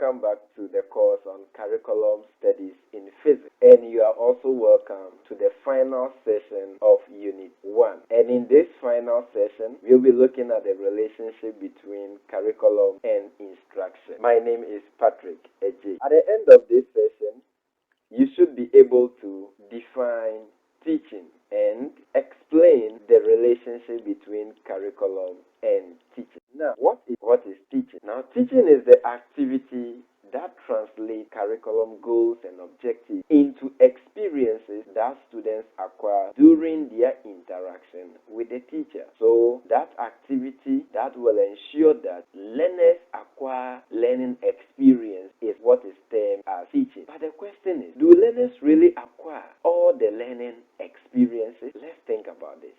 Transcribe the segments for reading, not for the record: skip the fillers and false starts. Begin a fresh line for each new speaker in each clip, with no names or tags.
welcome back to the course on curriculum studies in physics. And you are also welcome to the final session of Unit 1. And in this final session, we'll be looking at the relationship between curriculum and instruction. My name is Patrick Eje. At the end of this session, you should be able to define teaching and explain the relationship between curriculum and teaching. Now, what is teaching? Now, teaching is the activity that translates curriculum goals and objectives into experiences that students acquire during their interaction with the teacher. So, that activity that will ensure that learners acquire learning experience is what is termed as teaching. But the question is, do learners really acquire all the learning experiences? Let's think about this.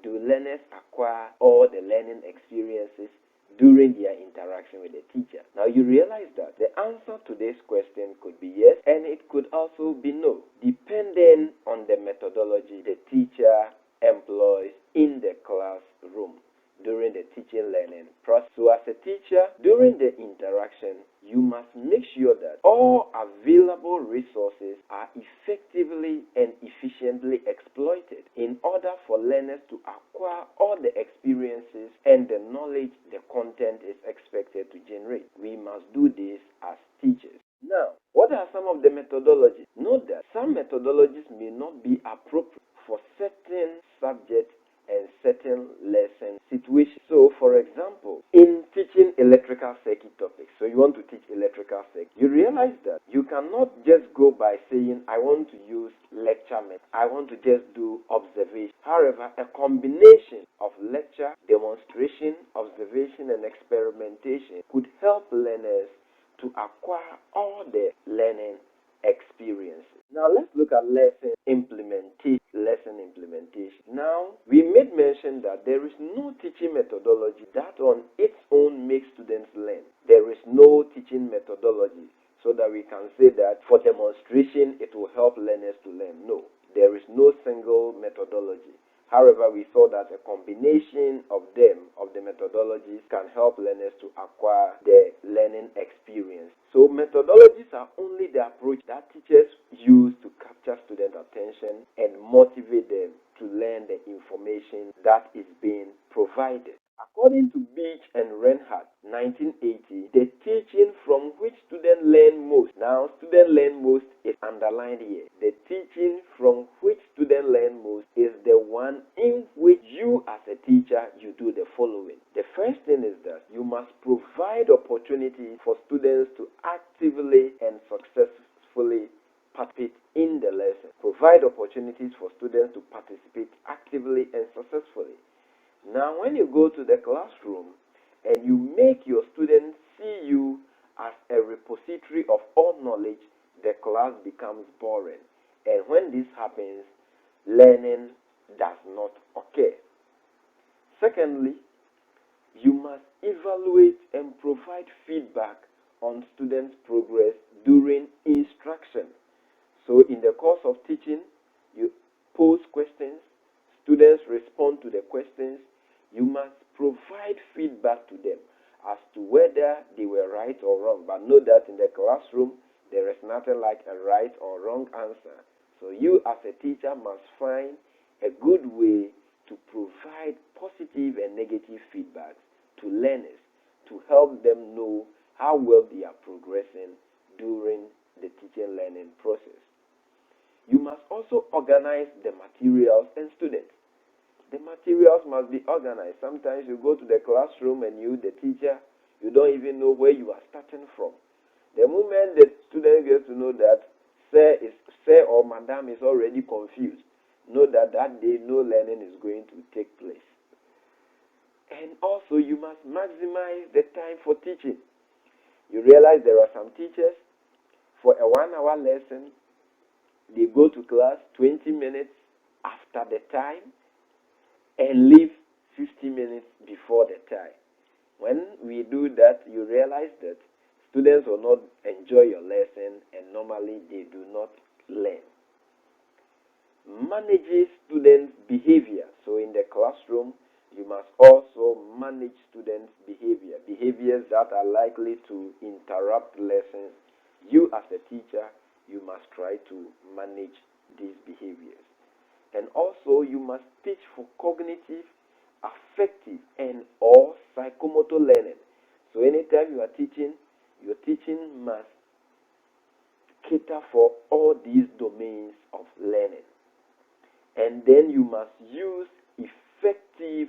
Do learners acquire all the learning experiences during their interaction with the teacher? Now you realize that the answer to this question could be yes, and it could also be no, depending on the methodology the teacher employs in the classroom during the teaching learning process. So as a teacher, during the interaction, you must make sure that all available resources are effectively and efficiently exploited in order for learners to acquire all the experiences and the knowledge the content is expected to generate. We must do this as teachers. Now, what are some of the methodologies? Note that some methodologies may not be appropriate for certain subjects and certain lesson situations. So, for example, in teaching electrical circuit topics, so you want to teach electrical circuit, you realize that you cannot just go by saying, I want to use lecture method, I want to just do observation. However, a combination of lecture, demonstration, observation, and experimentation could help learners to acquire all the learning experiences. Now let's look at lesson implementation. Now, we made mention that there is no teaching methodology that on its own makes students learn. There is no teaching methodology so that we can say that for demonstration it will help learners to learn. No, there is no single methodology. However, we saw that a combination of them, of the methodologies, can help learners to acquire the learning experience. So methodologies are only the approach that teachers use to capture student attention and motivate them to learn the information that is being provided. According to Beach and Reinhardt, 1980, the teaching from which students learn most. Now, students learn most is underlined here. The teaching from which students learn most is the one in which you as a teacher, you do the following. The first thing is that you must provide opportunity for students to actively and successfully participate in the lesson. Provide opportunities for students to participate actively and successfully. Now, when you go to the classroom and you make your students see you as a repository of all knowledge, the class becomes boring. And when this happens, learning does not occur. Secondly, you must evaluate and provide feedback on students' progress during instruction. So in the course of teaching, you pose questions, students respond to the questions. You must provide feedback to them as to whether they were right or wrong. But know that in the classroom, there is nothing like a right or wrong answer. So you as a teacher must find a good way to provide positive and negative feedback to learners to help them know how well they are progressing during the teaching learning process. You must also organize the materials and students. The materials must be organized. Sometimes you go to the classroom and you, the teacher, you don't even know where you are starting from. The moment the student gets to know that sir or madam is already confused, know that that day no learning is going to take place. And also you must maximize the time for teaching. You realize there are some teachers, for a 1-hour lesson, they go to class 20 minutes after the time and leave 50 minutes before the time. When we do that, you realize that students will not enjoy your lesson and normally they do not learn. Manage students' behavior. So in the classroom, you must also manage students' behaviors that are likely to interrupt lessons. You as a teacher, you must try to manage these behaviors. And also, you must teach for cognitive, affective, and or psychomotor learning. So anytime you are teaching, your teaching must cater for all these domains of learning. And then you must use effective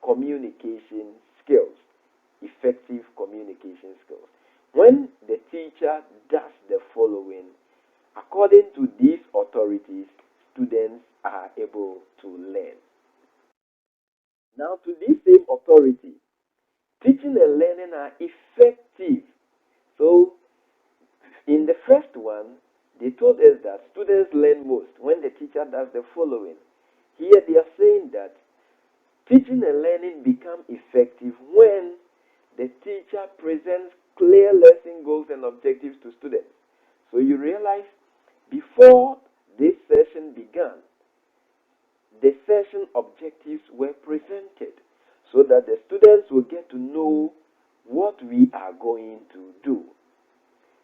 communication skills. Effective communication skills. When the teacher does the following, according to these authorities, students are able to learn. Now, to this same authority, teaching and learning are effective. So, in the first one, they told us that students learn most when the teacher does the following. Here they are saying that teaching and learning become effective when the teacher presents clear lesson goals and objectives to students. So you realize before this session began, the session objectives were presented so that the students will get to know what we are going to do.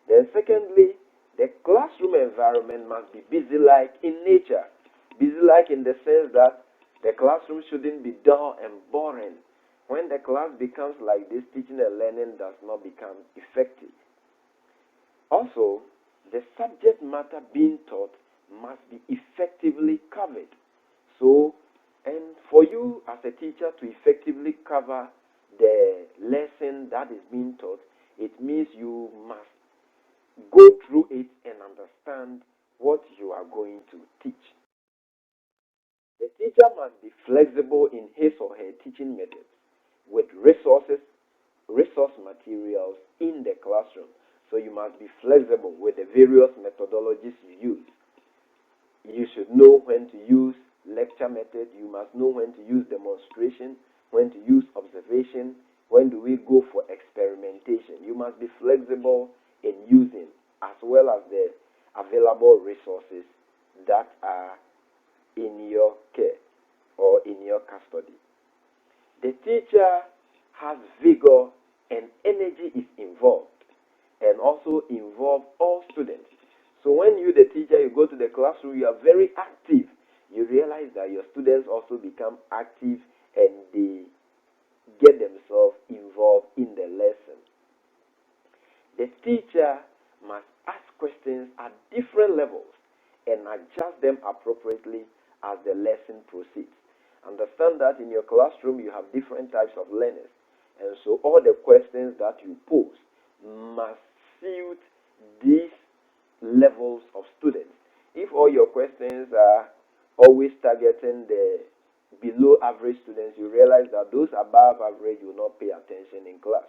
Then secondly, the classroom environment must be busy-like in nature. Busy-like in the sense that the classroom shouldn't be dull and boring. When the class becomes like this, teaching and learning does not become effective. Also, the subject matter being taught must be effectively covered. So, and for you as a teacher to effectively cover the lesson that is being taught, it means you must go through it and understand what you are going to teach. The teacher must be flexible in his or her teaching methods with resource materials in the classroom. So you must be flexible with the various methodologies you use. You should know when to use lecture method. You must know when to use demonstration, when to use observation, when do we go for experimentation. You must be flexible in using as well as the available resources that are in your care or in your custody. The teacher has vigor and energy is involved, and also involve all students. So when you, the teacher, you go to the classroom, you are very active. You realize that your students also become active and they get themselves involved in the lesson. The teacher must ask questions at different levels and adjust them appropriately as the lesson proceeds. Understand that in your classroom you have different types of learners, and so all the questions that you pose must suit these levels of students. If all your questions are always targeting the below average students, you realize that those above average will not pay attention in class.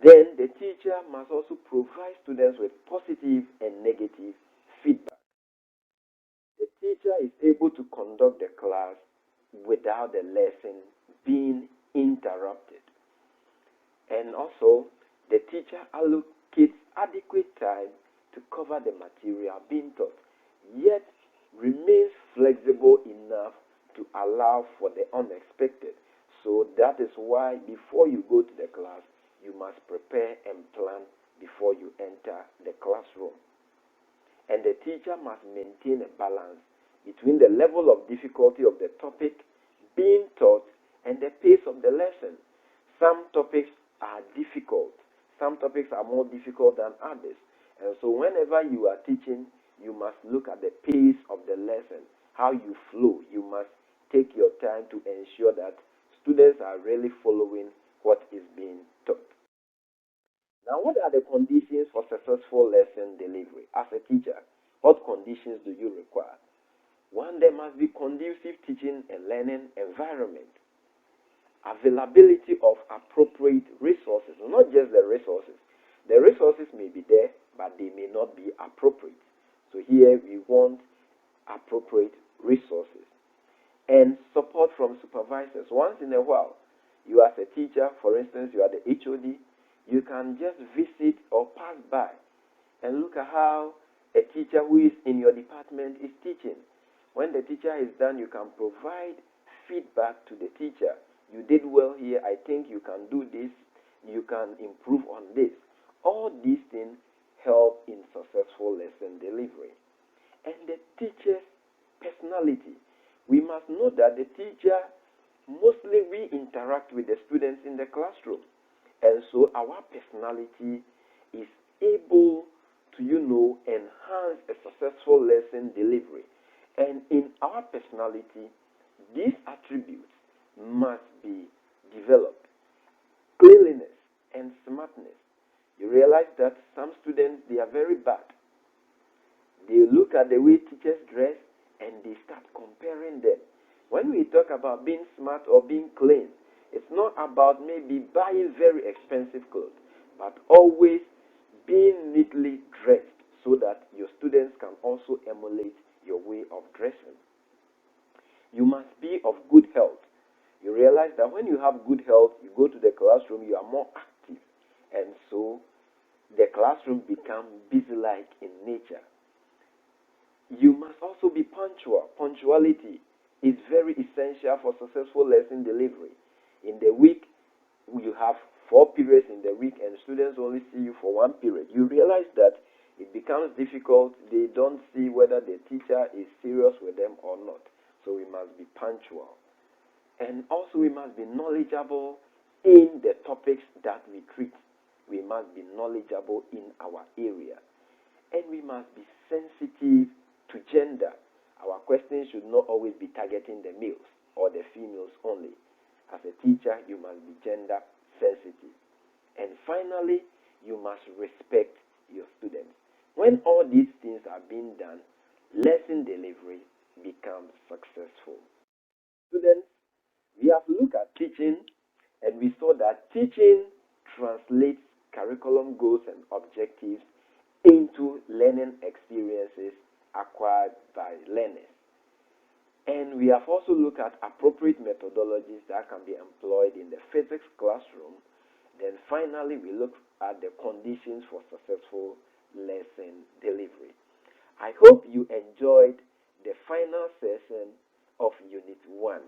Then the teacher must also provide students with positive and negative feedback. The teacher is able to conduct the class without the lesson being interrupted. And also, the teacher allocates adequate time to cover the material being taught, yet remains flexible enough to allow for the unexpected. So that is why before you go to the class, you must prepare and plan before you enter the classroom. And the teacher must maintain a balance between the level of difficulty of the topic being taught and the pace of the lesson. Some topics are difficult. Some topics are more difficult than others. And so whenever you are teaching, you must look at the pace of the lesson, how you flow. You must take your time to ensure that students are really following what is being taught. Now, what are the conditions for successful lesson delivery? As a teacher, what conditions do you require? One, there must be conducive teaching and learning environment. Availability of appropriate resources, not just the resources. The resources may be there, but they may not be appropriate. So here we want appropriate resources. And support from supervisors. Once in a while, you as a teacher, for instance, you are the HOD, you can just visit or pass by and look at how a teacher who is in your department is teaching. When the teacher is done, you can provide feedback to the teacher. You did well here. I think you can do this. You can improve on this. All these things help in successful lesson delivery. And the teacher's personality. We must know that the teacher mostly we interact with the students in the classroom. And so our personality is able to, enhance a successful lesson delivery. And in our personality, these attributes must be developed. Cleanliness and smartness. You realize that some students, they are very bad. They look at the way teachers dress and they start comparing them. When we talk about being smart or being clean, it's not about maybe buying very expensive clothes, but always being neatly dressed so that your students can also emulate your way of dressing. You must be of good health. You realize that when you have good health, you go to the classroom, you are more active. And so the classroom becomes busy-like in nature. You must also be punctual. Punctuality is very essential for successful lesson delivery. In the week, you have 4 periods in the week and students only see you for 1 period. You realize that it becomes difficult. They don't see whether the teacher is serious with them or not. So we must be punctual. And also we must be knowledgeable in the topics that we treat. We must be knowledgeable in our area. And we must be sensitive to gender. Our questions should not always be targeting the males or the females only. As a teacher, you must be gender sensitive. And finally, you must respect your students. When all these things are being done, lesson delivery becomes successful. Students, we have looked at teaching and we saw that teaching translates curriculum goals and objectives into learning experiences acquired by learners. And we have also looked at appropriate methodologies that can be employed in the physics classroom. Then finally, we look at the conditions for successful lesson delivery. I hope you enjoyed the final session of Unit 1.